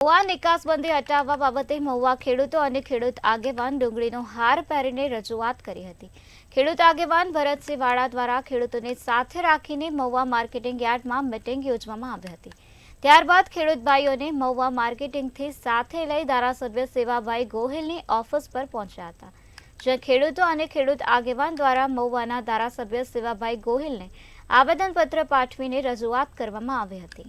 મહુવા નિકાસબંધી હટાવવા બાબતે મહુવા ખેડૂતો અને ખેડૂત આગેવાન ડુંગળીનો હાર પહેરીને રજૂઆત કરી હતી। ખેડૂત આગેવાન ભરતસિંહ વાળા દ્વારા ખેડૂતોને સાથે રાખીને મહુવા માર્કેટિંગ યાર્ડમાં મીટિંગ યોજવામાં આવી હતી। ત્યારબાદ ખેડૂત ભાઈઓને મહુવા માર્કેટિંગથી સાથે લઈ ધારાસભ્ય સેવાભાઈ ગોહિલની ઓફિસ પર પહોંચ્યા હતા, જ્યાં ખેડૂતો અને ખેડૂત આગેવાન દ્વારા મહુવાના ધારાસભ્ય સેવાભાઈ ગોહિલને આવેદનપત્ર પાઠવીને રજૂઆત કરવામાં આવી હતી।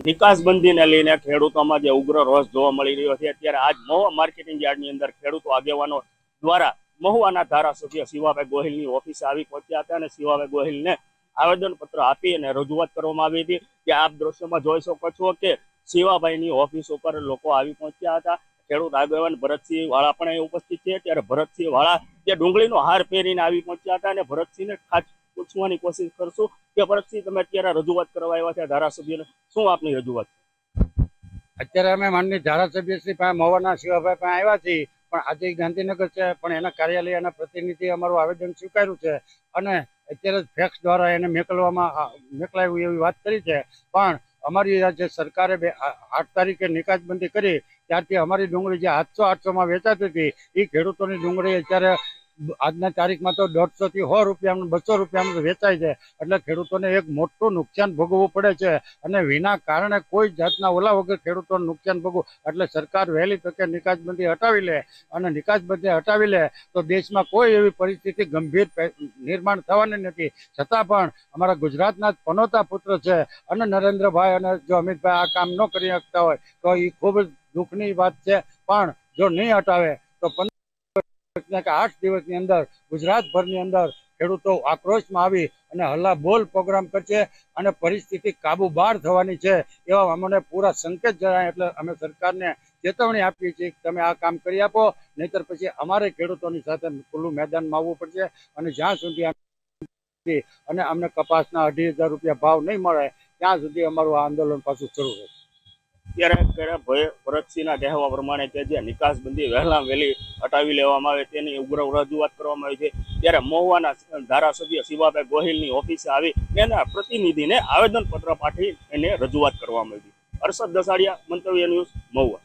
નિકાસબંધીને લઈને ખેડૂતોમાં જે ઉગ્ર રોષ જોવા મળી રહ્યો છે, ત્યારે આજ મહુવા માર્કેટિંગ યાર્ડની અંદર ખેડૂતો આગેવાનો દ્વારા મહુવાના ધારાસભ્ય શિવાભાઈ ગોહિલની ઓફિસે આવી પહોંચ્યા હતા અને શિવાભાઈ ગોહિલને આવેદનપત્ર આપી અને રજૂઆત કરવામાં આવી હતી। કે આપ દ્રશ્યમાં જોઈ શકો છો કે શિવાભાઈની ઓફિસ ઉપર લોકો આવી પહોંચ્યા હતા। ખેડૂત આગેવાન ભરતસિંહ વાળા પણ અહીં ઉપસ્થિત છે। ત્યારે ભરતસિંહ વાળા જે ડુંગળીનો હાર પહેરીને આવી પહોંચ્યા હતા અને ભરતસિંહને ખાસ પૂછવાની કોશિશ કરશું કે ભરતસિંહ, તમે અત્યારે રજૂઆત કરવા આવ્યા છે ધારાસભ્યને, શું આપની રજૂઆત છે? અત્યારે અમે માનનીય ધારાસભ્ય શ્રી પાસે મહુવાના શિવાભાઈ પાસે આવ્યા છીએ, પણ આજે ગાંધીનગર છે, પણ એના કાર્યાલયના પ્રતિનિધિ અમારું આવેદન સ્વીકાર્યું છે અને અત્યારે ફેક્સ દ્વારા એને મોકલાવ્યું એવી વાત કરી છે। પણ અમારી જે સરકારે 8 તારીખે નિકાસબંધી કરી ત્યારથી અમારી ડુંગળી જે 800-800માં વેચાતી હતી એ ખેડૂતોની ડુંગળી અત્યારે આજના તારીખમાં તો 150 થી 100 રૂપિયામાં 200 રૂપિયામાં વેચાય છે। એટલે ખેડૂતોને એક મોટું નુકસાન ભોગવવું પડે છે અને વિના કારણે કોઈ જાતના ઓલા વગર ખેડૂતોને નુકસાન ભોગવવું। એટલે સરકાર વહેલી તકે નિકાસબંધી હટાવી લે અને નિકાસબંધી હટાવી લે તો દેશમાં કોઈ એવી પરિસ્થિતિ ગંભીર નિર્માણ થવાની નથી। છતાં પણ અમારા ગુજરાતના પનોતા પુત્ર છે અને નરેન્દ્રભાઈ અને જો અમિતભાઈ આ કામ ન કરી શકતા હોય તો એ ખૂબ જ દુઃખની વાત છે। પણ જો નહીં હટાવે તો 8 દિવસની અંદર ગુજરાતભરની અંદર ખેડૂતો આક્રોશમાં આવી અને હલ્લાબોલ પ્રોગ્રામ કરશે અને પરિસ્થિતિ કાબુ બહાર થવાની છે એવા અમને પૂરા સંકેત જણાય। એટલે અમે સરકારને ચેતવણી આપીએ છીએ કે તમે આ કામ કરી આપો, નહીતર પછી અમારે ખેડૂતોની સાથે ખુલ્લું મેદાનમાં આવવું પડશે અને જ્યાં સુધી અને અમને કપાસના 2,500 રૂપિયા ભાવ નહીં મળે ત્યાં સુધી અમારું આ આંદોલન પાછું શરૂ રહેશે। ત્યારે ભરતસિંહના કહેવા પ્રમાણે કે જે નિકાસબંધી વહેલા વહેલી હટાવી લેવામાં આવે તેની ઉગ્ર રજૂઆત કરવામાં આવી છે। ત્યારે મહુવાના ધારાસભ્ય શિવાભાઈ ગોહિલની ઓફિસે આવી એના પ્રતિનિધિને આવેદનપત્ર પાઠવી એને રજૂઆત કરવામાં આવી। હર્ષદ દસાડિયા, મંતવ્ય ન્યૂઝ, મહુવા।